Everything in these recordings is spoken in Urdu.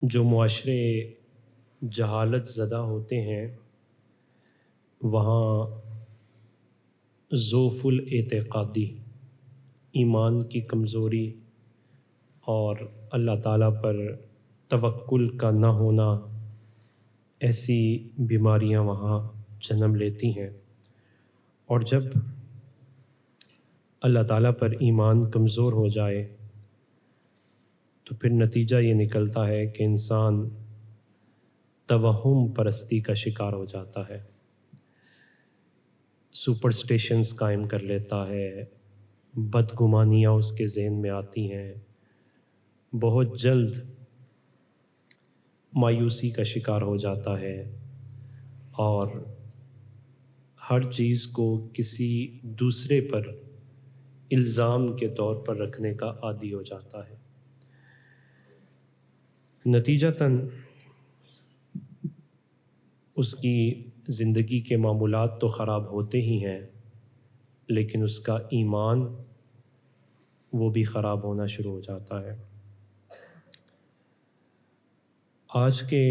جو معاشرے جہالت زدہ ہوتے ہیں وہاں ضعف الاعتقادی، ایمان کی کمزوری اور اللہ تعالیٰ پر توکل کا نہ ہونا، ایسی بیماریاں وہاں جنم لیتی ہیں۔ اور جب اللہ تعالیٰ پر ایمان کمزور ہو جائے تو پھر نتیجہ یہ نکلتا ہے کہ انسان توہم پرستی کا شکار ہو جاتا ہے، سپرسٹیشنز قائم کر لیتا ہے، بدگمانیاں اس کے ذہن میں آتی ہیں، بہت جلد مایوسی کا شکار ہو جاتا ہے اور ہر چیز کو کسی دوسرے پر الزام کے طور پر رکھنے کا عادی ہو جاتا ہے۔ نتیجتاً اس کی زندگی کے معمولات تو خراب ہوتے ہی ہیں، لیکن اس کا ایمان وہ بھی خراب ہونا شروع ہو جاتا ہے۔ آج کے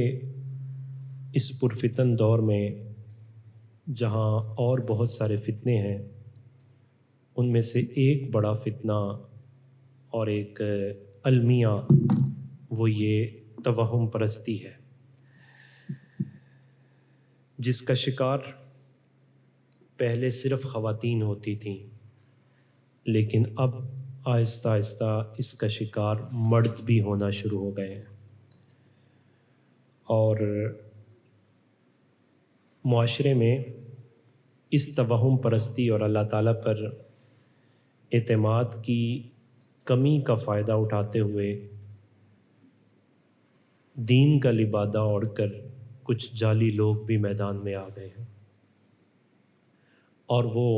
اس پرفتن دور میں جہاں اور بہت سارے فتنے ہیں، ان میں سے ایک بڑا فتنہ اور ایک المیہ وہ یہ توہم پرستی ہے، جس کا شکار پہلے صرف خواتین ہوتی تھیں، لیکن اب آہستہ آہستہ اس کا شکار مرد بھی ہونا شروع ہو گئے ہیں۔ اور معاشرے میں اس توہم پرستی اور اللہ تعالیٰ پر اعتماد کی کمی کا فائدہ اٹھاتے ہوئے دین کا لبادہ اوڑھ کر کچھ جعلی لوگ بھی میدان میں آ گئے ہیں، اور وہ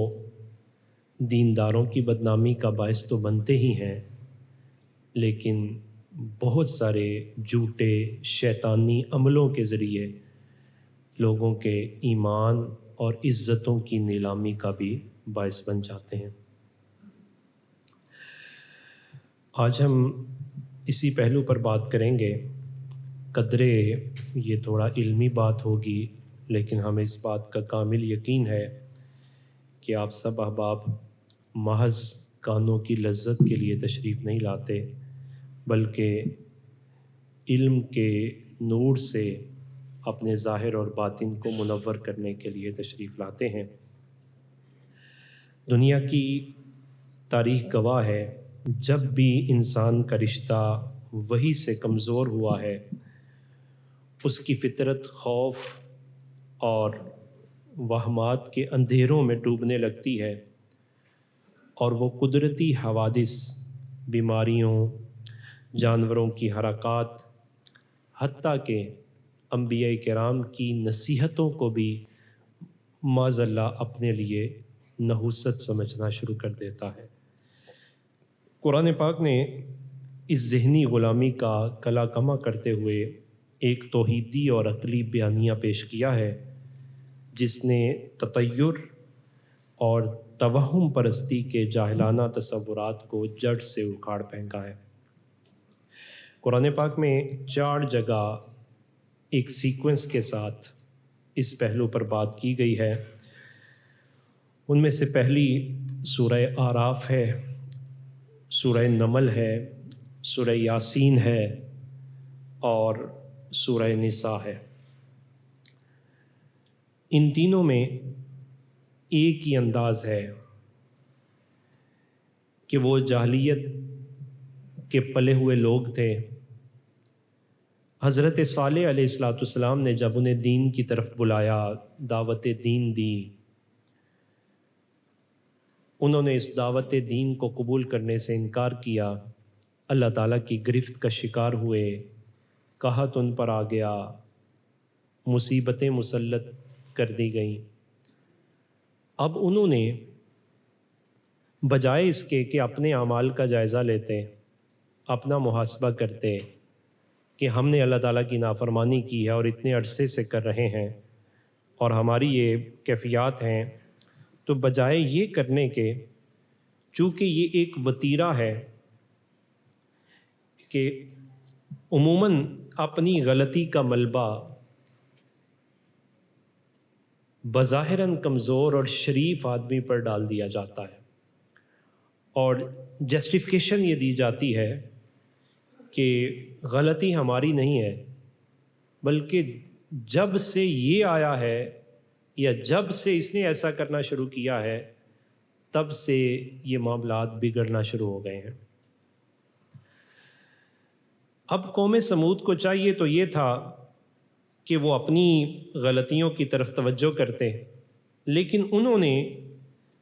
دینداروں کی بدنامی کا باعث تو بنتے ہی ہیں، لیکن بہت سارے جھوٹے شیطانی عملوں کے ذریعے لوگوں کے ایمان اور عزتوں کی نیلامی کا بھی باعث بن جاتے ہیں۔ آج ہم اسی پہلو پر بات کریں گے۔ قدرے یہ تھوڑا علمی بات ہوگی، لیکن ہمیں اس بات کا کامل یقین ہے کہ آپ سب احباب محض کانوں کی لذت کے لیے تشریف نہیں لاتے، بلکہ علم کے نور سے اپنے ظاہر اور باطن کو منور کرنے کے لیے تشریف لاتے ہیں۔ دنیا کی تاریخ گواہ ہے، جب بھی انسان کا رشتہ وحی سے کمزور ہوا ہے، اس کی فطرت خوف اور وہمات کے اندھیروں میں ڈوبنے لگتی ہے، اور وہ قدرتی حوادث، بیماریوں، جانوروں کی حرکات، حتیٰ کہ انبیاء کرام کی نصیحتوں کو بھی معاذ اللہ اپنے لیے نحوست سمجھنا شروع کر دیتا ہے۔ قرآن پاک نے اس ذہنی غلامی کا کلا کما کرتے ہوئے ایک توحیدی اور عقلی بیانیہ پیش کیا ہے، جس نے تطیر اور توہم پرستی کے جاہلانہ تصورات کو جڑ سے اکھاڑ پھینکا ہے۔ قرآن پاک میں 4 جگہ ایک سیکوینس کے ساتھ اس پہلو پر بات کی گئی ہے۔ ان میں سے پہلی سورہ اعراف ہے، سورہ نمل ہے، سورہ یاسین ہے اور سورہ نساء ہے۔ ان تینوں میں ایک ہی انداز ہے کہ وہ جاہلیت کے پلے ہوئے لوگ تھے۔ حضرت صالح علیہ السلام نے جب انہیں دین کی طرف بلایا، دعوت دین دی، انہوں نے اس دعوت دین کو قبول کرنے سے انکار کیا، اللہ تعالیٰ کی گرفت کا شکار ہوئے، قحط ان پر آ گیا، مصیبتیں مسلط کر دی گئیں۔ اب انہوں نے بجائے اس کے کہ اپنے اعمال کا جائزہ لیتے، اپنا محاسبہ کرتے کہ ہم نے اللہ تعالیٰ کی نافرمانی کی ہے اور اتنے عرصے سے کر رہے ہیں اور ہماری یہ کیفیات ہیں، تو بجائے یہ کرنے کے، چونکہ یہ ایک وتیرہ ہے کہ عموماً اپنی غلطی کا ملبہ بظاہراً کمزور اور شریف آدمی پر ڈال دیا جاتا ہے، اور جسٹیفیکیشن یہ دی جاتی ہے کہ غلطی ہماری نہیں ہے، بلکہ جب سے یہ آیا ہے یا جب سے اس نے ایسا کرنا شروع کیا ہے تب سے یہ معاملات بگڑنا شروع ہو گئے ہیں۔ اب قوم سمود کو چاہیے تو یہ تھا کہ وہ اپنی غلطیوں کی طرف توجہ کرتے، لیکن انہوں نے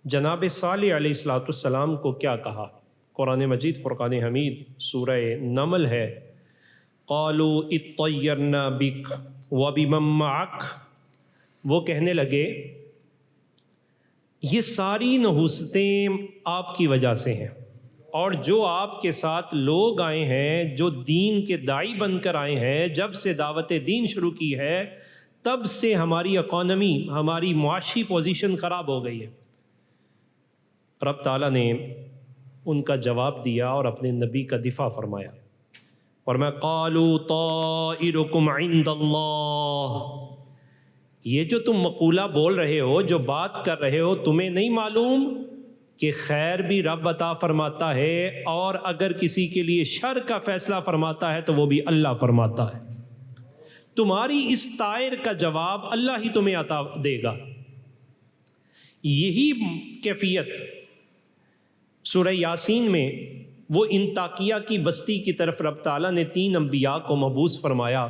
جناب صالح علیہ السلام کو کیا کہا؟ قرآن مجید فرقان حمید سورہ نمل ہے، قالوا اطیرنا بک وبمن معک، وہ کہنے لگے یہ ساری نحوستیں آپ کی وجہ سے ہیں، اور جو آپ کے ساتھ لوگ آئے ہیں، جو دین کے داعی بن کر آئے ہیں، جب سے دعوت دین شروع کی ہے تب سے ہماری اکانومی، ہماری معاشی پوزیشن خراب ہو گئی ہے۔ رب تعالیٰ نے ان کا جواب دیا اور اپنے نبی کا دفاع فرمایا، فرمایا قالوا طائرکم عند اللہ، یہ جو تم مقولہ بول رہے ہو، جو بات کر رہے ہو، تمہیں نہیں معلوم کہ خیر بھی رب عطا فرماتا ہے، اور اگر کسی کے لیے شر کا فیصلہ فرماتا ہے تو وہ بھی اللہ فرماتا ہے۔ تمہاری اس طائر کا جواب اللہ ہی تمہیں عطا دے گا۔ یہی کیفیت سورہ یاسین میں وہ انطاکیہ کی بستی کی طرف رب تعالیٰ نے 3 انبیاء کو مبعوث فرمایا،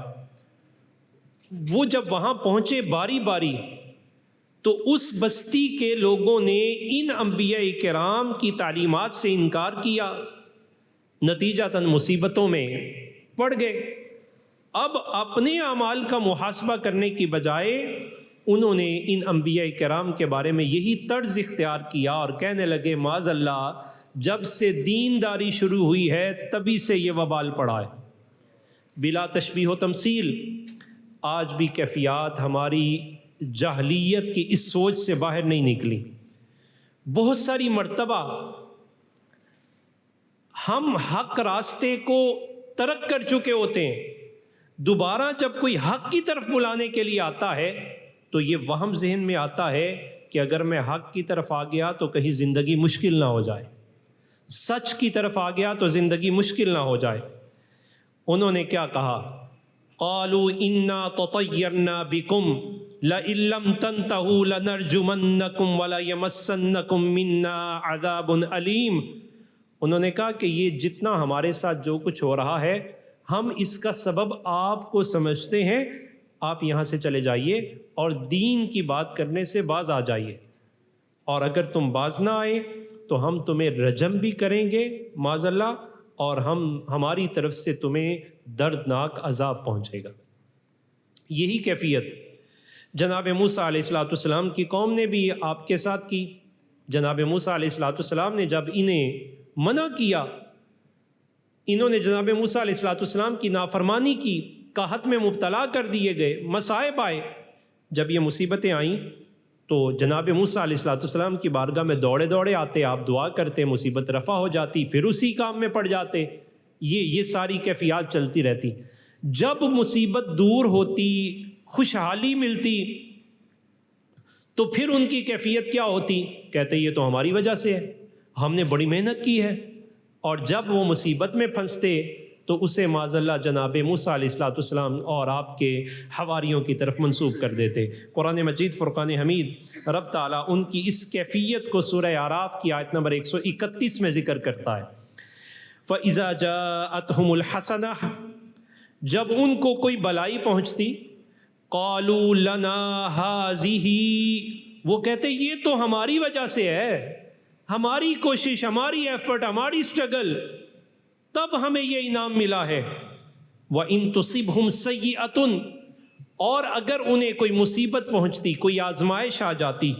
وہ جب وہاں پہنچے باری باری تو اس بستی کے لوگوں نے ان انبیاء کرام کی تعلیمات سے انکار کیا، نتیجتاً مصیبتوں میں پڑ گئے۔ اب اپنے اعمال کا محاسبہ کرنے کی بجائے انہوں نے ان انبیاء کرام کے بارے میں یہی طرز اختیار کیا اور کہنے لگے معاذ اللہ، جب سے دینداری شروع ہوئی ہے تبھی سے یہ وبال پڑا ہے۔ بلا تشبیہ و تمثیل آج بھی کیفیات ہماری جاہلیت کی اس سوچ سے باہر نہیں نکلی۔ بہت ساری مرتبہ ہم حق راستے کو ترک کر چکے ہوتے ہیں، دوبارہ جب کوئی حق کی طرف بلانے کے لیے آتا ہے تو یہ وہم ذہن میں آتا ہے کہ اگر میں حق کی طرف آ گیا تو کہیں زندگی مشکل نہ ہو جائے، سچ کی طرف آ گیا تو زندگی مشکل نہ ہو جائے۔ انہوں نے کیا کہا؟ قالوا انا تطیرنا بکم لئن لم تنتہوا لنرجمنکم وليمسنکم منا عذاب علیم۔ انہوں نے کہا کہ یہ جتنا ہمارے ساتھ جو کچھ ہو رہا ہے ہم اس کا سبب آپ کو سمجھتے ہیں، آپ یہاں سے چلے جائیے اور دین کی بات کرنے سے باز آ جائیے، اور اگر تم باز نہ آئے تو ہم تمہیں رجم بھی کریں گے معاذ اللہ، اور ہماری طرف سے تمہیں دردناک عذاب پہنچے گا۔ یہی کیفیت جناب موسیٰ علیہ السلام کی قوم نے بھی آپ کے ساتھ کی۔ جناب موسیٰ علیہ السلام نے جب انہیں منع کیا، انہوں نے جناب موسیٰ علیہ السلام کی نافرمانی کی، قحط میں مبتلا کر دیے گئے، مصائب آئے۔ جب یہ مصیبتیں آئیں تو جناب موسیٰ علیہ السلام کی بارگاہ میں دوڑے دوڑے آتے، آپ دعا کرتے، مصیبت رفع ہو جاتی، پھر اسی کام میں پڑ جاتے۔ یہ ساری کیفیات چلتی رہتی۔ جب مصیبت دور ہوتی، خوشحالی ملتی، تو پھر ان کی کیفیت کیا ہوتی؟ کہتے یہ تو ہماری وجہ سے ہے، ہم نے بڑی محنت کی ہے۔ اور جب وہ مصیبت میں پھنستے تو اسے معاذ اللہ جناب موسیٰ علیہ السلام اور آپ کے حواریوں کی طرف منسوب کر دیتے۔ قرآن مجید فرقان حمید رب تعالیٰ ان کی اس کیفیت کو سورہ اعراف کی آیت نمبر 131 میں ذکر کرتا ہے۔ فَإِذَا جَاءَتْهُمُ الْحَسَنَةُ، جب ان کو کوئی بلائی پہنچتی، قَالُوا لَنَا هَٰذِهِ، وہ کہتے یہ تو ہماری وجہ سے ہے، ہماری کوشش، ہماری ایفرٹ، ہماری اسٹرگل، تب ہمیں یہ انعام ملا ہے۔ وَإِن تُصِبْهُمْ سَيِّئَةٌ، اور اگر انہیں کوئی مصیبت پہنچتی، کوئی آزمائش آ جاتی،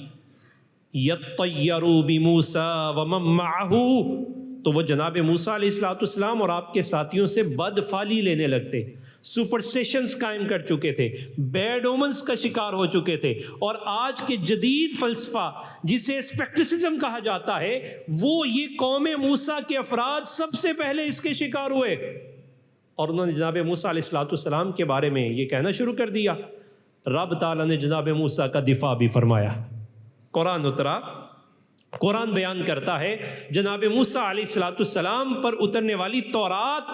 يَطَّيَّرُوا بِمُوسَىٰ وَمَن مَّعَهُ، تو وہ جناب موسیٰ علیہ السلام اور آپ کے ساتھیوں سے بدفعلی لینے لگتے، سپرسٹیشنز قائم کر چکے تھے، بیڈ اومنز کا شکار ہو چکے تھے، اور آج کے جدید فلسفہ جسے اسپیکٹسزم کہا جاتا ہے، وہ یہ قوم موسیٰ کے افراد سب سے پہلے اس کے شکار ہوئے، اور انہوں نے جناب موسیٰ علیہ السلام کے بارے میں یہ کہنا شروع کر دیا. رب تعالیٰ نے جناب موسیٰ کا دفاع بھی فرمایا. قرآن اترا, قرآن بیان کرتا ہے جناب موسیٰ علیہ السلام پر اترنے والی تورات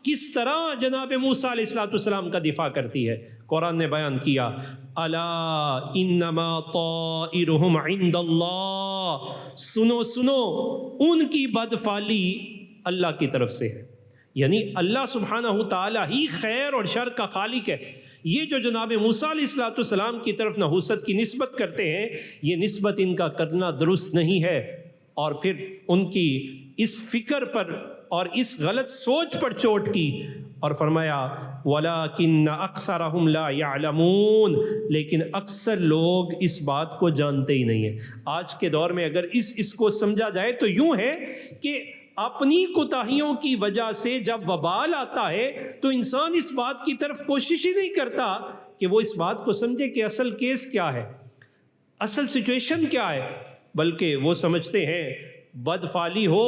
کس طرح جناب موسیٰ علیہ السلام کا دفاع کرتی ہے. قرآن نے بیان کیا الا انما طائرہم عند اللہ, سنو سنو ان کی بدفعلی اللہ کی طرف سے ہے. یعنی اللہ سبحانہ تعالیٰ ہی خیر اور شر کا خالق ہے. یہ جو جناب موسیٰ علیہ السلام کی طرف نحوست کی نسبت کرتے ہیں, یہ نسبت ان کا کرنا درست نہیں ہے. اور پھر ان کی اس فکر پر اور اس غلط سوچ پر چوٹ کی اور فرمایا وَلَكِنَّ أَكْثَرَهُمْ لَا يَعْلَمُونَ, لیکن اکثر لوگ اس بات کو جانتے ہی نہیں ہیں. آج کے دور میں اگر اس کو سمجھا جائے تو یوں ہے کہ اپنی کوتاہیوں کی وجہ سے جب وبال آتا ہے تو انسان اس بات کی طرف کوشش ہی نہیں کرتا کہ وہ اس بات کو سمجھے کہ اصل کیس کیا ہے, اصل سچویشن کیا ہے, بلکہ وہ سمجھتے ہیں بدفعلی ہو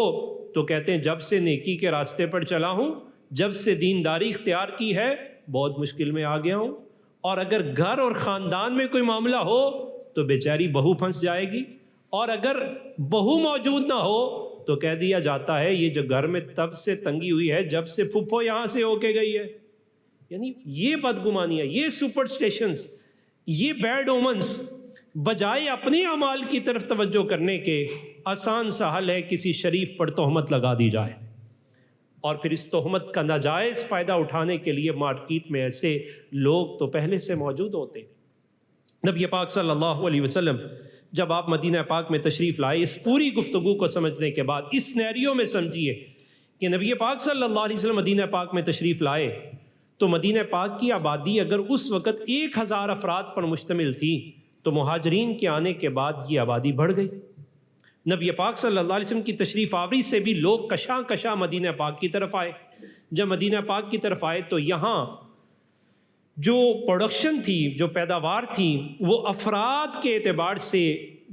تو کہتے ہیں جب سے نیکی کے راستے پر چلا ہوں, جب سے دینداری اختیار کی ہے بہت مشکل میں آ گیا ہوں. اور اگر گھر اور خاندان میں کوئی معاملہ ہو تو بیچاری بہو پھنس جائے گی, اور اگر بہو موجود نہ ہو تو کہہ دیا جاتا ہے یہ جو گھر میں تب سے تنگی ہوئی ہے جب سے پھپھو یہاں سے ہو کے گئی ہے. یعنی یہ بدگمانیاں, یہ سپرسٹیشنز, یہ بیڈ اومنز, بجائے اپنے اعمال کی طرف توجہ کرنے کے آسان سا حل ہے کسی شریف پر تہمت لگا دی جائے, اور پھر اس تہمت کا ناجائز فائدہ اٹھانے کے لیے مارکیٹ میں ایسے لوگ تو پہلے سے موجود ہوتے ہیں. نبی پاک صلی اللہ علیہ وسلم جب آپ مدینہ پاک میں تشریف لائے, اس پوری گفتگو کو سمجھنے کے بعد اس سینیریو میں سمجھیے کہ نبی پاک صلی اللہ علیہ وسلم مدینہ پاک میں تشریف لائے تو مدینہ پاک کی آبادی اگر اس وقت 1000 افراد پر مشتمل تھی تو مہاجرین کے آنے کے بعد یہ آبادی بڑھ گئی. نبی پاک صلی اللہ علیہ وسلم کی تشریف آوری سے بھی لوگ کشاں کشاں مدینہ پاک کی طرف آئے. جب مدینہ پاک کی طرف آئے تو یہاں جو پروڈکشن تھی, جو پیداوار تھی, وہ افراد کے اعتبار سے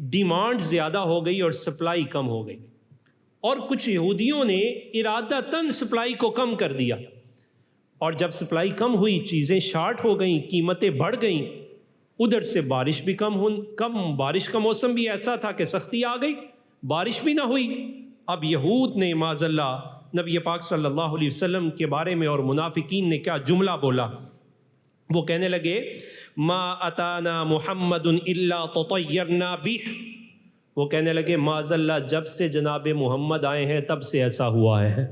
ڈیمانڈ زیادہ ہو گئی اور سپلائی کم ہو گئی. اور کچھ یہودیوں نے ارادتاً سپلائی کو کم کر دیا, اور جب سپلائی کم ہوئی چیزیں شارٹ ہو گئیں, قیمتیں بڑھ گئیں. ادھر سے بارش بھی کم بارش کا موسم بھی ایسا تھا کہ سختی آ گئی, بارش بھی نہ ہوئی. اب یہود نے معاذ اللہ نبی پاک صلی اللہ علیہ وسلم کے بارے میں اور منافقین نے کیا جملہ بولا. وہ کہنے لگے ما اتانا محمد الا تطیرنا بہ, وہ کہنے لگے معاذ اللہ جب سے جناب محمد آئے ہیں تب سے ایسا ہوا ہے.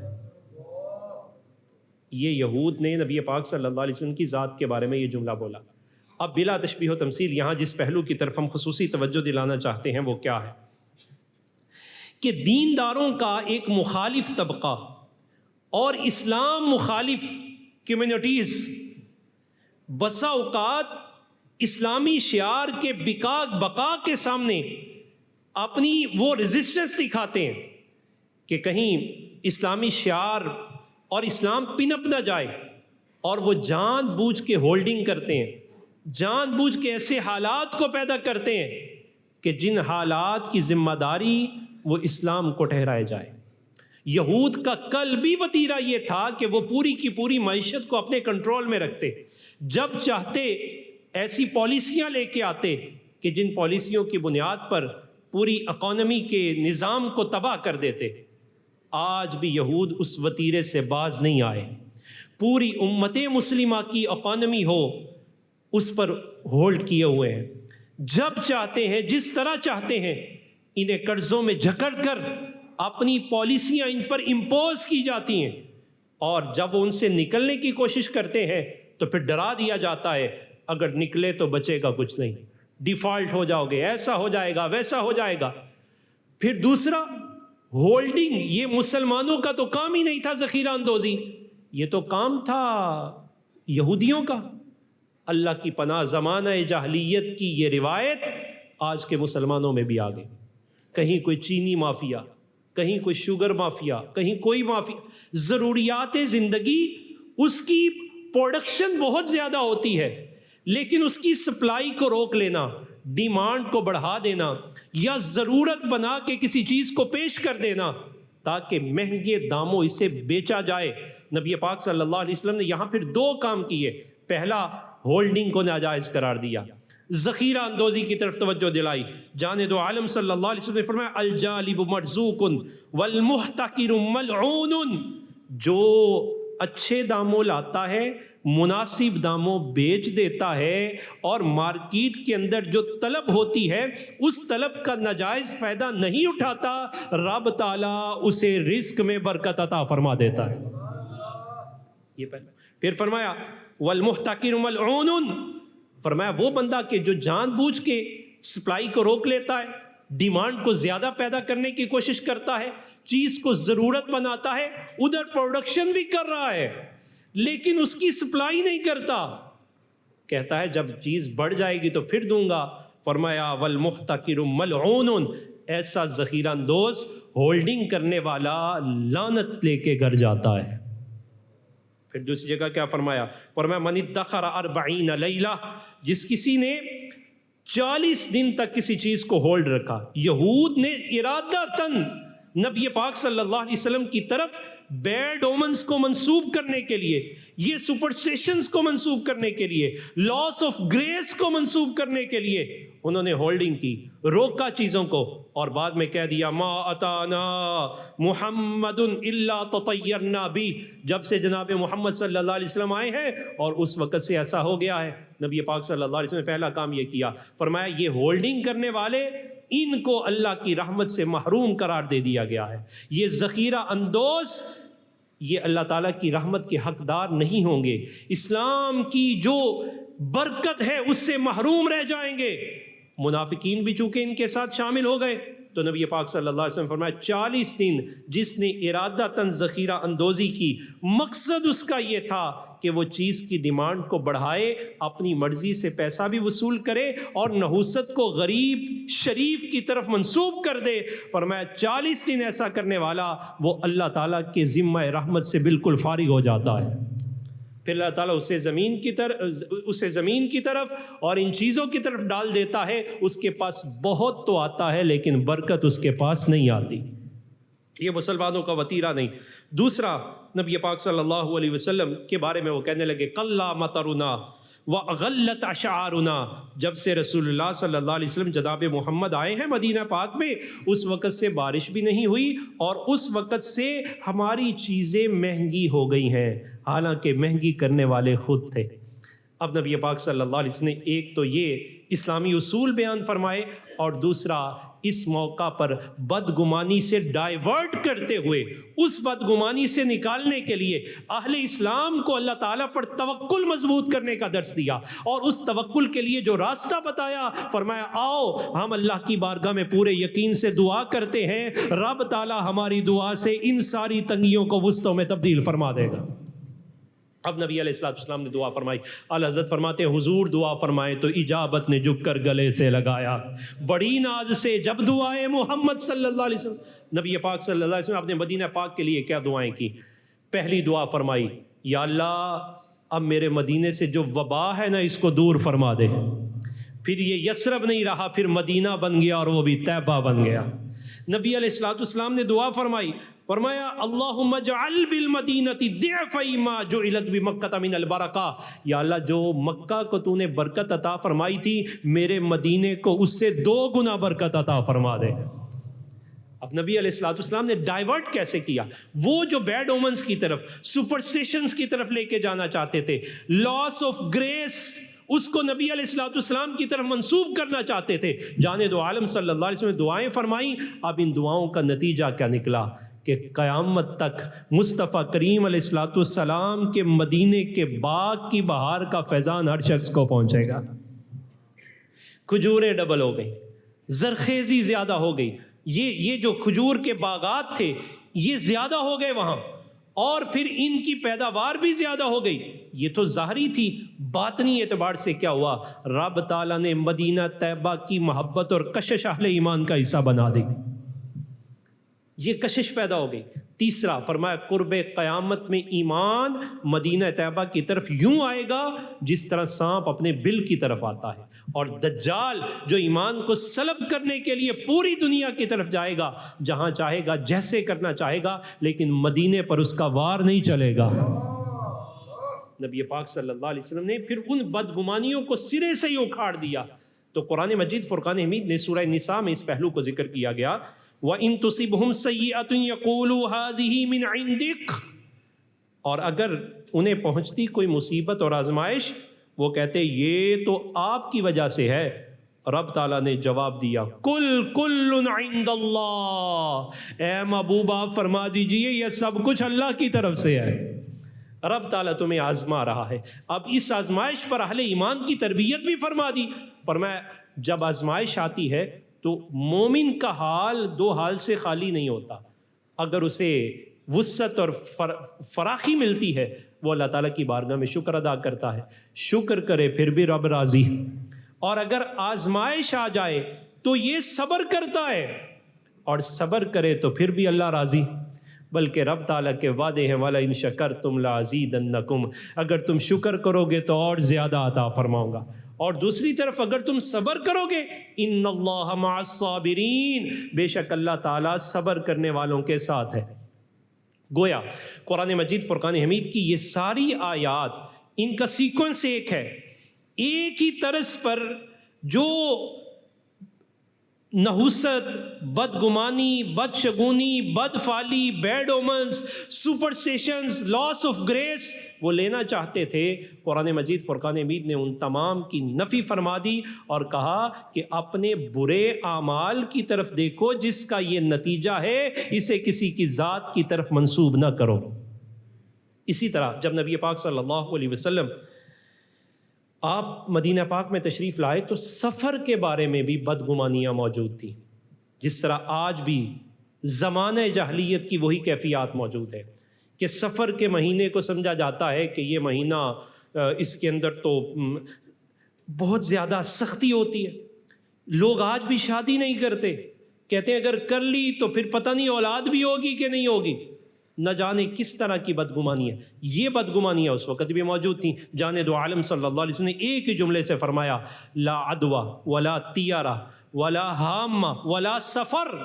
یہ یہود نے نبی پاک صلی اللہ علیہ وسلم کی ذات کے بارے میں یہ جملہ بولا. اب بلا تشبیہ و تمثیل یہاں جس پہلو کی طرف ہم خصوصی توجہ دلانا چاہتے ہیں وہ کیا ہے کہ دینداروں کا ایک مخالف طبقہ اور اسلام مخالف کمیونٹیز بسا اوقات اسلامی شعار کے بقا کے سامنے اپنی وہ ریزسٹنس دکھاتے ہیں کہ کہیں اسلامی شعار اور اسلام پن اپ نہ جائے, اور وہ جان بوجھ کے ہولڈنگ کرتے ہیں, جان بوجھ کے ایسے حالات کو پیدا کرتے ہیں کہ جن حالات کی ذمہ داری وہ اسلام کو ٹھہرائے جائے. یہود کا کل بھی وتیرہ یہ تھا کہ وہ پوری کی پوری معیشت کو اپنے کنٹرول میں رکھتے, جب چاہتے ایسی پالیسیاں لے کے آتے کہ جن پالیسیوں کی بنیاد پر پوری اکانومی کے نظام کو تباہ کر دیتے. آج بھی یہود اس وتیرے سے باز نہیں آئے. پوری امت مسلمہ کی اکانومی ہو اس پر ہولڈ کیے ہوئے ہیں. جب چاہتے ہیں جس طرح چاہتے ہیں انہیں قرضوں میں جکڑ کر اپنی پالیسیاں ان پر امپوز کی جاتی ہیں, اور جب وہ ان سے نکلنے کی کوشش کرتے ہیں تو پھر ڈرا دیا جاتا ہے اگر نکلے تو بچے گا کچھ نہیں, ڈیفالٹ ہو جاؤ گے, ایسا ہو جائے گا ویسا ہو جائے گا. پھر دوسرا ہولڈنگ, یہ مسلمانوں کا تو کام ہی نہیں تھا ذخیرہ اندوزی, یہ تو کام تھا یہودیوں کا. اللہ کی پناہ زمانہ جاہلیت کی یہ روایت آج کے مسلمانوں میں بھی آ گئی. کہیں کوئی چینی مافیا, کہیں کوئی شوگر مافیا, کہیں کوئی مافیا. ضروریات زندگی اس کی پروڈکشن بہت زیادہ ہوتی ہے, لیکن اس کی سپلائی کو روک لینا, ڈیمانڈ کو بڑھا دینا, یا ضرورت بنا کے کسی چیز کو پیش کر دینا تاکہ مہنگے داموں اسے بیچا جائے نبی پاک صلی اللہ علیہ وسلم نے یہاں پھر دو کام کیے. پہلا، ہولڈنگ کو ناجائز قرار دیا، ذخیرہ اندوزی کی طرف توجہ دلائی. جانے دو عالم صلی اللہ علیہ وسلم نے فرمایا الجالب مرزوق والمحتکر ملعون. جو اچھے داموں لاتا ہے، مناسب داموں بیچ دیتا ہے، اور مارکیٹ کے اندر جو طلب ہوتی ہے اس طلب کا ناجائز فائدہ نہیں اٹھاتا، رب تعالیٰ اسے رزق میں برکت عطا فرما دیتا ہے. یہ پہلا. پھر فرمایا والمحتکر ملعون، فرمایا وہ بندہ کہ جو جان بوجھ کے سپلائی کو روک لیتا ہے، ڈیمانڈ کو زیادہ پیدا کرنے کی کوشش کرتا ہے، چیز کو ضرورت بناتا ہے، ادھر پروڈکشن بھی کر رہا ہے لیکن اس کی سپلائی نہیں کرتا، کہتا ہے جب چیز بڑھ جائے گی تو پھر دوں گا. فرمایا والمحتکر ملعون، ایسا ذخیرہ اندوز، ہولڈنگ کرنے والا لعنت لے کے گھر جاتا ہے. پھر دوسری جگہ کیا فرمایا؟ فرمایا من ادخر 40 لیلہ، جس کسی نے 40 دن تک کسی چیز کو ہولڈ رکھا. یہود نے ارادتاً نبی پاک صلی اللہ علیہ وسلم کی طرف بیڈ اومنز کو منسوب کرنے کے لیے، یہ سپرسٹیشنز کو منسوب کرنے کے لیے، لاس آف گریس کو منسوب کرنے کے لیے انہوں نے ہولڈنگ کی، روکا چیزوں کو، اور بعد میں کہہ دیا ما اتانا محمد الا تطیرنا بھی. جب سے جناب محمد صلی اللہ علیہ وسلم آئے ہیں اور اس وقت سے ایسا ہو گیا ہے. نبی پاک صلی اللہ علیہ وسلم نے پہلا کام یہ کیا، فرمایا یہ ہولڈنگ کرنے والے، ان کو اللہ کی رحمت سے محروم قرار دے دیا گیا ہے. یہ ذخیرہ اندوز یہ اللہ تعالیٰ کی رحمت کے حقدار نہیں ہوں گے، اسلام کی جو برکت ہے اس سے محروم رہ جائیں گے. منافقین بھی چونکہ ان کے ساتھ شامل ہو گئے تو نبی پاک صلی اللہ علیہ وسلم فرمایا 40 دن جس نے ارادتاً ذخیرہ اندوزی کی، مقصد اس کا یہ تھا کہ وہ چیز کی ڈیمانڈ کو بڑھائے، اپنی مرضی سے پیسہ بھی وصول کرے اور نحوست کو غریب شریف کی طرف منسوب کر دے. فرمایا 40 دن ایسا کرنے والا وہ اللہ تعالیٰ کے ذمہ رحمت سے بالکل فارغ ہو جاتا ہے. پھر اللہ تعالیٰ اسے زمین کی طرف اور ان چیزوں کی طرف ڈال دیتا ہے. اس کے پاس بہت تو آتا ہے لیکن برکت اس کے پاس نہیں آتی. یہ مسلمانوں کا وتیرہ نہیں. دوسرا، نبی پاک صلی اللہ علیہ وسلم کے بارے میں وہ کہنے لگے قلّا مطرنا وغلت اشعارنا. جب سے رسول اللہ صلی اللہ علیہ وسلم جناب محمد آئے ہیں مدینہ پاک میں، اس وقت سے بارش بھی نہیں ہوئی اور اس وقت سے ہماری چیزیں مہنگی ہو گئی ہیں، حالانکہ مہنگی کرنے والے خود تھے. اب نبی پاک صلی اللہ علیہ وسلم نے ایک تو یہ اسلامی اصول بیان فرمائے، اور دوسرا اس موقع پر بدگمانی سے ڈائیورٹ کرتے ہوئے، اس بدگمانی سے نکالنے کے لیے اہل اسلام کو اللہ تعالیٰ پر توکل مضبوط کرنے کا درس دیا، اور اس توکل کے لیے جو راستہ بتایا، فرمایا آؤ ہم اللہ کی بارگاہ میں پورے یقین سے دعا کرتے ہیں، رب تعالیٰ ہماری دعا سے ان ساری تنگیوں کو وسطوں میں تبدیل فرما دے گا. اب نبی علیہ السلام نے دعا فرمائی. اعلیٰ حضرت فرماتے ہیں حضور دعا فرمائے تو اجابت نے جھک کر گلے سے لگایا. بڑی ناز سے جب دعائیں محمد صلی اللہ علیہ وسلم، نبی پاک صلی اللہ علیہ وسلم اپنے مدینہ پاک کے لیے کیا دعائیں کی؟ پہلی دعا فرمائی یا اللہ اب میرے مدینے سے جو وبا ہے نا اس کو دور فرما دے. پھر یہ یثرب نہیں رہا، پھر مدینہ بن گیا اور وہ بھی طیبہ بن گیا. نبی علیہ السلام نے دعا فرمائی، فرمایا اللہم اجعل بالمدینہ ضعف ما جعلت بمکہ من البرکہ. یا اللہ جو مکہ کو تو نے برکت عطا فرمائی تھی، میرے مدینے کو اس سے 2 گنا برکت عطا فرما دے. اب نبی علیہ السلام نے ڈائیورٹ کیسے کیا؟ وہ جو بیڈ اومنز کی طرف، سپرسٹیشنز کی طرف لے کے جانا چاہتے تھے، لاس آف گریس اس کو نبی علیہ السلام کی طرف منسوب کرنا چاہتے تھے. جانے دو عالم صلی اللہ علیہ وسلم نے دعائیں فرمائیں. اب ان دعاؤں کا نتیجہ کیا نکلا کہ قیامت تک مصطفیٰ کریم علیہ السلام کے مدینے کے باغ کی بہار کا فیضان ہر شخص کو پہنچے گا. کھجوریں ڈبل ہو گئی، زرخیزی زیادہ ہو گئی. یہ جو کھجور کے باغات تھے یہ زیادہ ہو گئے وہاں، اور پھر ان کی پیداوار بھی زیادہ ہو گئی. یہ تو ظاہری تھی. باطنی اعتبار سے کیا ہوا؟ رب تعالیٰ نے مدینہ طیبہ کی محبت اور کشش اہل ایمان کا حصہ بنا دی. یہ کشش پیدا ہو گئی. تیسرا فرمایا قرب قیامت میں ایمان مدینہ طیبہ کی طرف یوں آئے گا جس طرح سانپ اپنے بل کی طرف آتا ہے، اور دجال جو ایمان کو سلب کرنے کے لیے پوری دنیا کی طرف جائے گا، جہاں چاہے گا جیسے کرنا چاہے گا، لیکن مدینے پر اس کا وار نہیں چلے گا۔ نبی پاک صلی اللہ علیہ وسلم نے پھر ان بدگمانیوں کو سرے سے ہی اکھاڑ دیا۔ تو قرآن مجید فرقان حمید نے سورہ نساء میں اس پہلو کو ذکر کیا گیا، وَإِن تُصِبْهُمْ سَيِّئَةٌ يَقُولُوا هَٰذِهِ مِنْ عِنْدِكَ، اور اگر انہیں پہنچتی کوئی مصیبت اور آزمائش، وہ کہتے یہ تو آپ کی وجہ سے ہے۔ رب تعالیٰ نے جواب دیا کل عند اللہ، اے محبوب آپ فرما دیجئے یہ سب کچھ اللہ کی طرف سے ہے۔ رب تعالیٰ تمہیں آزما رہا ہے۔ اب اس آزمائش پر اہل ایمان کی تربیت بھی فرما دی۔ فرمایا جب آزمائش آتی ہے تو مومن کا حال دو حال سے خالی نہیں ہوتا۔ اگر اسے وسعت اور فراخی ملتی ہے، وہ اللہ تعالیٰ کی بارگاہ میں شکر ادا کرتا ہے، شکر کرے پھر بھی رب راضی، اور اگر آزمائش آ جائے تو یہ صبر کرتا ہے، اور صبر کرے تو پھر بھی اللہ راضی، بلکہ رب تعالیٰ کے وعدے ہیں وَلَئِن شَكَرْتُمْ لَأَزِيدَنَّكُمْ، اگر تم شکر کرو گے تو اور زیادہ عطا فرماؤں گا، اور دوسری طرف اگر تم صبر کرو گے ان اللہ مع الصابرین، بے شک اللہ تعالیٰ صبر کرنے والوں کے ساتھ ہے۔ گویا قرآن مجید فرقان حمید کی یہ ساری آیات، ان کا سیکوینس ایک ہے، ایک ہی طرز پر جو نحوست، بدگمانی، بدشگونی، بدفعلی، bad omens, superstitions, loss of grace وہ لینا چاہتے تھے، قرآن مجید فرقان حمید نے ان تمام کی نفی فرما دی اور کہا کہ اپنے برے اعمال کی طرف دیکھو جس کا یہ نتیجہ ہے، اسے کسی کی ذات کی طرف منسوب نہ کرو۔ اسی طرح جب نبی پاک صلی اللہ علیہ وسلم آپ مدینہ پاک میں تشریف لائے تو سفر کے بارے میں بھی بدگمانیاں موجود تھیں، جس طرح آج بھی زمانہ جاہلیت کی وہی کیفیات موجود ہے کہ سفر کے مہینے کو سمجھا جاتا ہے کہ یہ مہینہ اس کے اندر تو بہت زیادہ سختی ہوتی ہے، لوگ آج بھی شادی نہیں کرتے، کہتے ہیں اگر کر لی تو پھر پتہ نہیں اولاد بھی ہوگی کہ نہیں ہوگی، نہ جانے کس طرح کی بدگمانی ہے۔ یہ بدگمانیاں اس وقت بھی موجود تھیں۔ جانے دو عالم صلی اللہ علیہ وسلم نے ایک ہی جملے سے فرمایا لا عدوہ ولا طیارہ ولا ہامہ ولا سفر،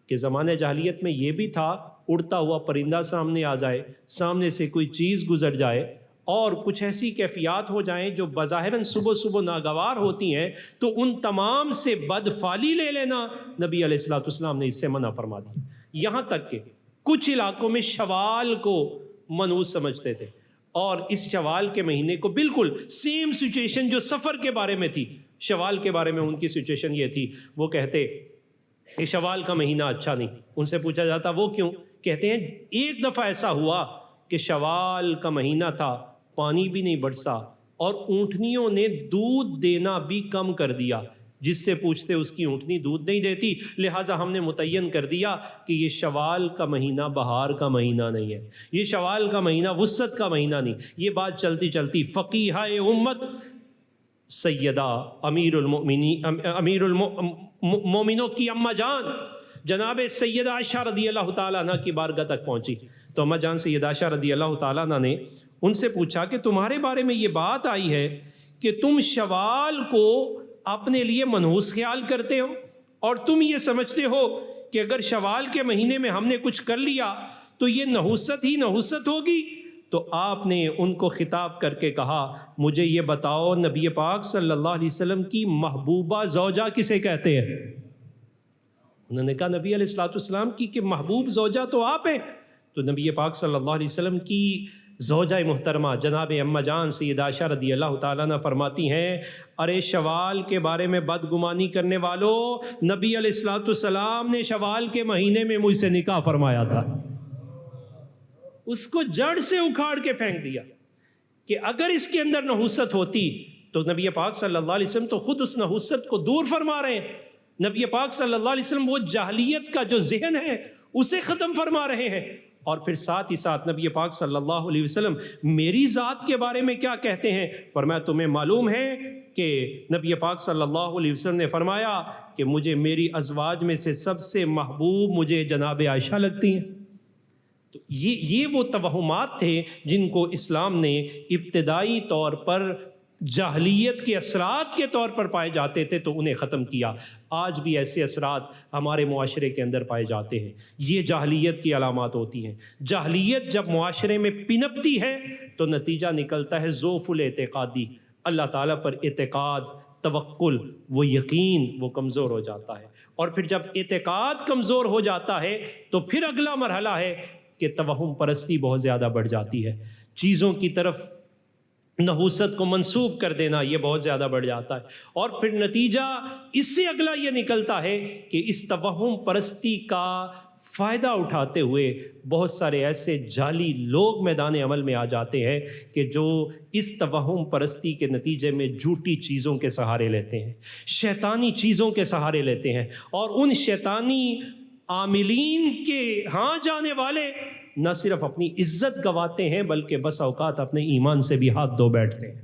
کہ زمانے جاہلیت میں یہ بھی تھا اڑتا ہوا پرندہ سامنے آ جائے، سامنے سے کوئی چیز گزر جائے اور کچھ ایسی کیفیات ہو جائیں جو بظاہراً صبح صبح ناگوار ہوتی ہیں، تو ان تمام سے بدفعلی لے لینا نبی علیہ الصلوۃ والسلام نے اس سے منع فرما دیا۔ یہاں تک کہ کچھ علاقوں میں شوال کو منحوس سمجھتے تھے، اور اس شوال کے مہینے کو بالکل سیم سچویشن جو سفر کے بارے میں تھی، شوال کے بارے میں ان کی سچویشن یہ تھی، وہ کہتے کہ شوال کا مہینہ اچھا نہیں۔ ان سے پوچھا جاتا وہ کیوں؟ کہتے ہیں ایک دفعہ ایسا ہوا کہ شوال کا مہینہ تھا، پانی بھی نہیں برسا اور اونٹنیوں نے دودھ دینا بھی کم کر دیا، جس سے پوچھتے اس کی اونٹنی دودھ نہیں دیتی، لہٰذا ہم نے متعین کر دیا کہ یہ شوال کا مہینہ بہار کا مہینہ نہیں ہے، یہ شوال کا مہینہ وسعت کا مہینہ نہیں۔ یہ بات چلتی چلتی فقیہہ امت سیدہ امیر المومنوں کی اماں جان جناب سیدہ عائشہ رضی اللہ تعالیٰ عنہ کی بارگاہ تک پہنچی، تو اماں جان سیدہ عائشہ رضی اللہ تعالیٰ عنہ نے ان سے پوچھا کہ تمہارے بارے میں یہ بات آئی ہے کہ تم شوال کو اپنے لیے منحوس خیال کرتے ہو، اور تم یہ سمجھتے ہو کہ اگر شوال کے مہینے میں ہم نے کچھ کر لیا تو یہ نحوست ہی نحوست ہوگی۔ تو آپ نے ان کو خطاب کر کے کہا مجھے یہ بتاؤ نبی پاک صلی اللہ علیہ وسلم کی محبوبہ زوجہ کسے کہتے ہیں؟ انہوں نے کہا نبی علیہ الصلوۃ والسلام کی کہ محبوب زوجہ تو آپ ہیں۔ تو نبی پاک صلی اللہ علیہ وسلم کی زوجہ محترمہ جناب اماں جان سیدہ عائشہ رضی اللہ تعالیٰ عنہ فرماتی ہیں ارے شوال کے بارے میں بدگمانی کرنے والوں، نبی علیہ الصلوۃ والسلام نے شوال کے مہینے میں مجھ سے نکاح فرمایا تھا۔ اس کو جڑ سے اکھاڑ کے پھینک دیا کہ اگر اس کے اندر نحوست ہوتی تو نبی پاک صلی اللہ علیہ وسلم تو خود اس نحوست کو دور فرما رہے ہیں، نبی پاک صلی اللہ علیہ وسلم وہ جاہلیت کا جو ذہن ہے اسے ختم فرما رہے ہیں، اور پھر ساتھ ہی ساتھ نبی پاک صلی اللہ علیہ وسلم میری ذات کے بارے میں کیا کہتے ہیں؟ فرمایا تمہیں معلوم ہے کہ نبی پاک صلی اللہ علیہ وسلم نے فرمایا کہ مجھے میری ازواج میں سے سب سے محبوب مجھے جناب عائشہ لگتی ہیں۔ تو یہ وہ توہمات تھے جن کو اسلام نے ابتدائی طور پر جاہلیت کے اثرات کے طور پر پائے جاتے تھے تو انہیں ختم کیا۔ آج بھی ایسے اثرات ہمارے معاشرے کے اندر پائے جاتے ہیں، یہ جاہلیت کی علامات ہوتی ہیں۔ جاہلیت جب معاشرے میں پنپتی ہے تو نتیجہ نکلتا ہے ضعف الاعتقادی، اللہ تعالیٰ پر اعتقاد، توکل، وہ یقین وہ کمزور ہو جاتا ہے، اور پھر جب اعتقاد کمزور ہو جاتا ہے تو پھر اگلا مرحلہ ہے کہ توہم پرستی بہت زیادہ بڑھ جاتی ہے، چیزوں کی طرف نحوست کو منسوب کر دینا یہ بہت زیادہ بڑھ جاتا ہے، اور پھر نتیجہ اس سے اگلا یہ نکلتا ہے کہ اس توہم پرستی کا فائدہ اٹھاتے ہوئے بہت سارے ایسے جعلی لوگ میدان عمل میں آ جاتے ہیں کہ جو اس توہم پرستی کے نتیجے میں جھوٹی چیزوں کے سہارے لیتے ہیں، شیطانی چیزوں کے سہارے لیتے ہیں، اور ان شیطانی عاملین کے ہاں جانے والے نہ صرف اپنی عزت گواتے ہیں بلکہ بس اوقات اپنے ایمان سے بھی ہاتھ دھو بیٹھتے ہیں۔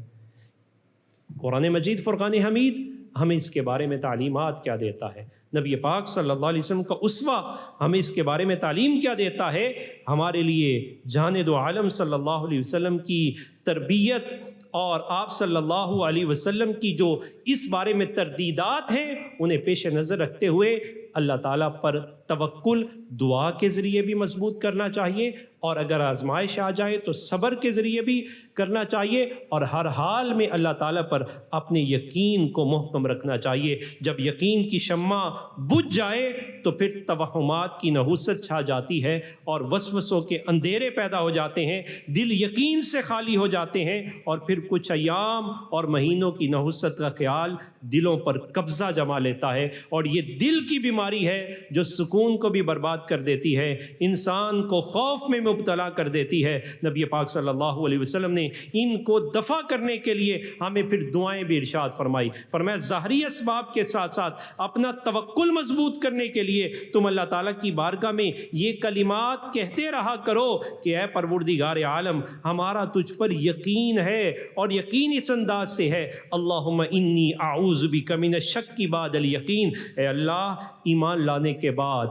قرآن مجید فرقان حمید ہمیں اس کے بارے میں تعلیمات کیا دیتا ہے، نبی پاک صلی اللہ علیہ وسلم کا اسوہ ہمیں اس کے بارے میں تعلیم کیا دیتا ہے، ہمارے لیے جہان دو عالم صلی اللہ علیہ وسلم کی تربیت اور آپ صلی اللہ علیہ وسلم کی جو اس بارے میں تردیدات ہیں انہیں پیش نظر رکھتے ہوئے اللہ تعالیٰ پر توکل دعا کے ذریعے بھی مضبوط کرنا چاہیے، اور اگر آزمائش آ جائے تو صبر کے ذریعے بھی کرنا چاہیے، اور ہر حال میں اللہ تعالیٰ پر اپنے یقین کو محکم رکھنا چاہیے۔ جب یقین کی شمع بجھ جائے تو پھر توہمات کی نحوست چھا جاتی ہے اور وسوسوں کے اندھیرے پیدا ہو جاتے ہیں، دل یقین سے خالی ہو جاتے ہیں، اور پھر کچھ ایام اور مہینوں کی نحوست کا خیال دلوں پر قبضہ جما لیتا ہے، اور یہ دل کی بیماری ہے جو سکون کو بھی برباد کر دیتی ہے، انسان کو خوف میں مبتلا کر دیتی ہے۔ نبی پاک صلی اللہ علیہ وسلم نے ان کو دفع کرنے کے لیے ہمیں پھر دعائیں بھی ارشاد فرمایا ظاہری اسباب کے ساتھ ساتھ اپنا توکل مضبوط کرنے کے لیے تم اللہ تعالیٰ کی بارگاہ میں یہ کلمات کہتے رہا کرو کہ اے پروردگار عالم، ہمارا تجھ پر یقین ہے، اور یقین اس انداز سے ہے، اللہم انی اعوذ بک من الشک بعد الیقین، اے اللہ ایمان لانے کے بعد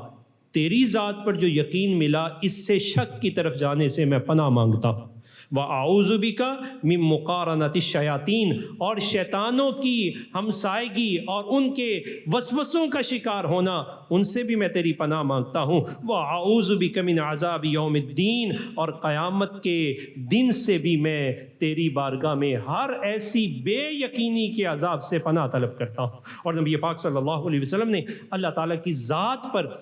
تیری ذات پر جو یقین ملا اس سے شک کی طرف جانے سے میں پناہ مانگتا ہوں، وَأَعُوذُ بِكَ مِن مُقَارَنَةِ الشَّيَاطِينِ، اور شیطانوں کی ہمسائیگی اور ان کے وسوسوں کا شکار ہونا ان سے بھی میں تیری پناہ مانگتا ہوں، وَأَعُوذُ بِكَ مِنْ عَذَابِ يَوْمِ الدِّينِ، اور قیامت کے دن سے بھی میں تیری بارگاہ میں ہر ایسی بے یقینی کے عذاب سے پناہ طلب کرتا ہوں۔ اور نبی پاک صلی اللہ علیہ وسلم نے اللہ تعالیٰ کی ذات پر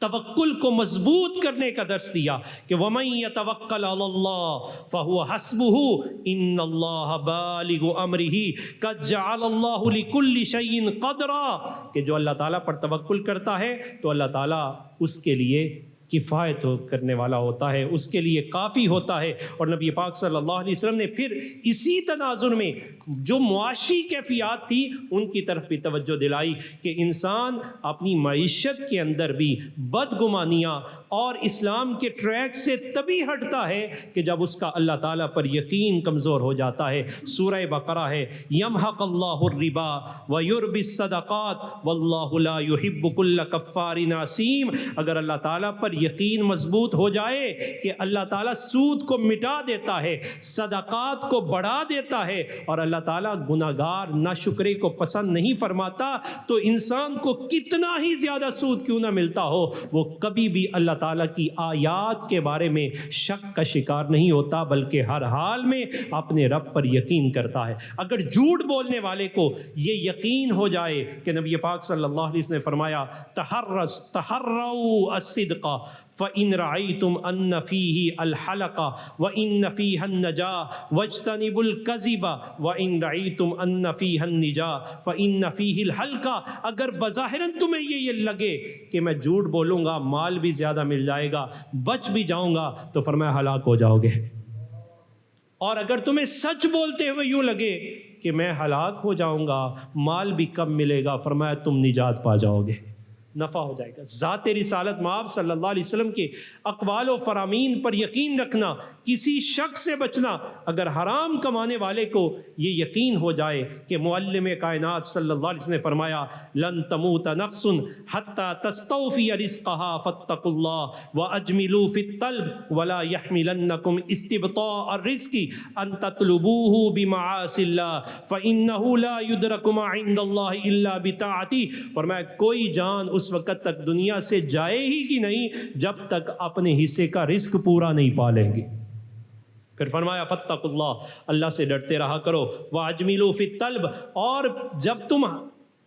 توکل کو مضبوط کرنے کا درس دیا کہ وَمَن يَتَوَكَّلْ عَلَى اللَّهِ فَهُوَ حَسْبُهُ إِنَّ اللَّهَ بَالِغُ أَمْرِهِ قَدْ جَعَلَ اللَّهُ لِكُلِّ شَيْءٍ قَدْرًا، کہ جو اللہ تعالیٰ پر توکل کرتا ہے تو اللہ تعالیٰ اس کے لیے کفایت کرنے والا ہوتا ہے، اس کے لیے کافی ہوتا ہے۔ اور نبی پاک صلی اللہ علیہ وسلم نے پھر اسی تناظر میں جو معاشی کیفیات تھی ان کی طرف بھی توجہ دلائی کہ انسان اپنی معیشت کے اندر بھی بدگمانیاں اور اسلام کے ٹریک سے تبھی ہٹتا ہے کہ جب اس کا اللہ تعالیٰ پر یقین کمزور ہو جاتا ہے۔ سورہ بقرہ ہے یمحق اللہ الربا ویربی الصدقات واللہ لا یحب کل کفار ناسیم، اگر اللہ تعالیٰ پر یقین مضبوط ہو جائے کہ اللہ تعالیٰ سود کو مٹا دیتا ہے، صدقات کو بڑھا دیتا ہے، اور اللہ تعالیٰ گناہگار ناشکرے کو پسند نہیں فرماتا، تو انسان کو کتنا ہی زیادہ سود کیوں نہ ملتا ہو وہ کبھی بھی اللہ تعالیٰ کی آیات کے بارے میں شک کا شکار نہیں ہوتا بلکہ ہر حال میں اپنے رب پر یقین کرتا ہے۔ اگر جھوٹ بولنے والے کو یہ یقین ہو جائے کہ نبی پاک صلی اللہ علیہ وسلم نے فرمایا تحروا الصدق فَإِنْ رَأَيْتُمْ أَنَّ فِيهِ الْحَلَقَ وَإِنَّ فِيهَا النَّجَاةَ وَاجْتَنِبُوا الْكَذِبَ وَإِنْ رَأَيْتُمْ أَنَّ فِيهَا النِّجَاةَ فَإِنَّ فِيهِ الْحَلْقَ، اگر بظاہراً تمہیں یہ لگے کہ میں جھوٹ بولوں گا مال بھی زیادہ مل جائے گا بچ بھی جاؤں گا تو فرمایا ہلاک ہو جاؤ گے، اور اگر تمہیں سچ بولتے ہوئے یوں لگے کہ میں ہلاک ہو جاؤں گا مال بھی کم ملے گا فرمایا تم نجات پا جاؤ گے۔ نفع ہو جائے گا۔ ذات رسالت مآب صلی اللہ علیہ وسلم کے اقوال و فرامین پر یقین رکھنا، کسی شخص سے بچنا۔ اگر حرام کمانے والے کو یہ یقین ہو جائے کہ معلم کائنات صلی اللہ علیہ وسلم نے فرمایا لن تموت نفس حتی تستوفی رزقها فاتقوا اللہ واجملوا فی الطلب ولا یحملنکم استبطاء الرزق ان تطلبوه بمعاصی اللہ فانه لا يدرک ما عند اللہ الا بطاعته۔ فرمایا کوئی جان اس وقت تک دنیا سے جائے ہی کی نہیں جب تک اپنے حصے کا رزق پورا نہیں پا لیں گے۔ پھر فرمایا فاتقوا اللہ، اللہ سے ڈرتے رہا کرو، واجملوا فی الطلب، اور جب تم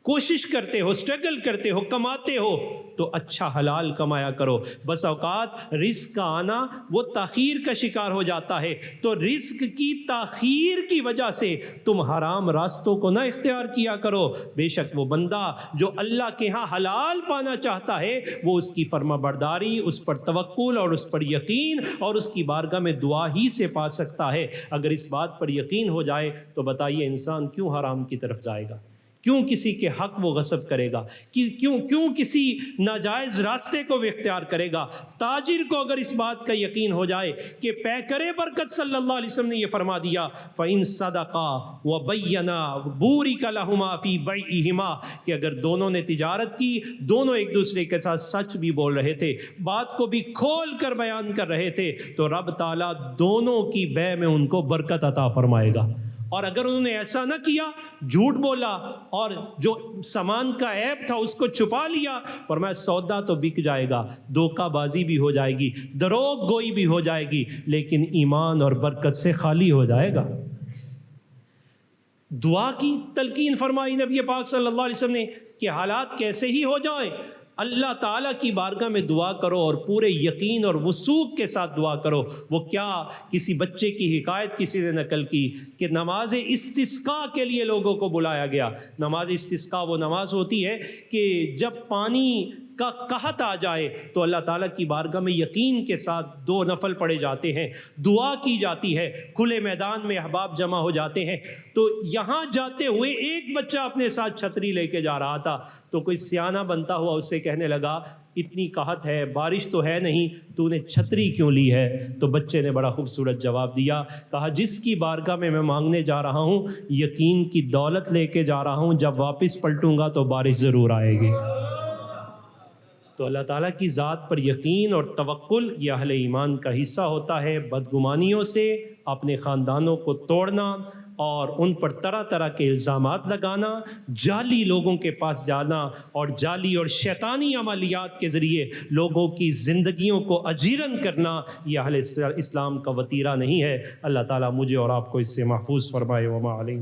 کوشش کرتے ہو، سٹرگل کرتے ہو، کماتے ہو تو اچھا حلال کمایا کرو۔ بس اوقات رزق کا آنا وہ تاخیر کا شکار ہو جاتا ہے، تو رزق کی تاخیر کی وجہ سے تم حرام راستوں کو نہ اختیار کیا کرو۔ بے شک وہ بندہ جو اللہ کے ہاں حلال پانا چاہتا ہے وہ اس کی فرما برداری، اس پر توکل اور اس پر یقین اور اس کی بارگاہ میں دعا ہی سے پا سکتا ہے۔ اگر اس بات پر یقین ہو جائے تو بتائیے انسان کیوں حرام کی طرف جائے گا؟ کیوں کسی کے حق وہ غصب کرے گا؟ کیوں کسی ناجائز راستے کو وہ اختیار کرے گا؟ تاجر کو اگر اس بات کا یقین ہو جائے کہ پیکر برکت صلی اللہ علیہ وسلم نے یہ فرما دیا فَإِن صَدَقَا وَبَيَّنَا بُورِكَ لَهُمَا فِي بَيْعِهِمَا، کہ اگر دونوں نے تجارت کی، دونوں ایک دوسرے کے ساتھ سچ بھی بول رہے تھے، بات کو بھی کھول کر بیان کر رہے تھے، تو رب تعالیٰ دونوں کی بیع میں ان کو برکت عطا فرمائے گا۔ اور اگر انہوں نے ایسا نہ کیا، جھوٹ بولا اور جو سامان کا عیب تھا اس کو چھپا لیا، فرمایا سودا تو بک جائے گا، دھوکہ بازی بھی ہو جائے گی، دروغ گوئی بھی ہو جائے گی، لیکن ایمان اور برکت سے خالی ہو جائے گا۔ دعا کی تلقین فرمائی نبی پاک صلی اللہ علیہ وسلم نے کہ حالات کیسے ہی ہو جائیں، اللہ تعالیٰ کی بارگاہ میں دعا کرو اور پورے یقین اور وثوق کے ساتھ دعا کرو۔ وہ کیا، کسی بچے کی حکایت کسی نے نقل کی کہ نماز استسقاء کے لیے لوگوں کو بلایا گیا۔ نماز استسقاء وہ نماز ہوتی ہے کہ جب پانی کا قحط آ جائے تو اللہ تعالیٰ کی بارگاہ میں یقین کے ساتھ 2 نفل پڑھے جاتے ہیں، دعا کی جاتی ہے، کھلے میدان میں احباب جمع ہو جاتے ہیں۔ تو یہاں جاتے ہوئے ایک بچہ اپنے ساتھ چھتری لے کے جا رہا تھا، تو کوئی سیانہ بنتا ہوا اس سے کہنے لگا اتنی قحط ہے، بارش تو ہے نہیں، تو نے چھتری کیوں لی ہے؟ تو بچے نے بڑا خوبصورت جواب دیا، کہا جس کی بارگاہ میں مانگنے جا رہا ہوں یقین کی دولت لے کے جا رہا ہوں، جب واپس پلٹوں گا تو بارش ضرور آئے گی۔ تو اللہ تعالیٰ کی ذات پر یقین اور توکل یہ اہل ایمان کا حصہ ہوتا ہے۔ بدگمانیوں سے اپنے خاندانوں کو توڑنا اور ان پر طرح طرح کے الزامات لگانا، جعلی لوگوں کے پاس جانا اور جعلی اور شیطانی عملیات کے ذریعے لوگوں کی زندگیوں کو اجیرن کرنا، یہ اہل اسلام کا وتیرہ نہیں ہے۔ اللہ تعالیٰ مجھے اور آپ کو اس سے محفوظ فرمائے۔ وما علینا۔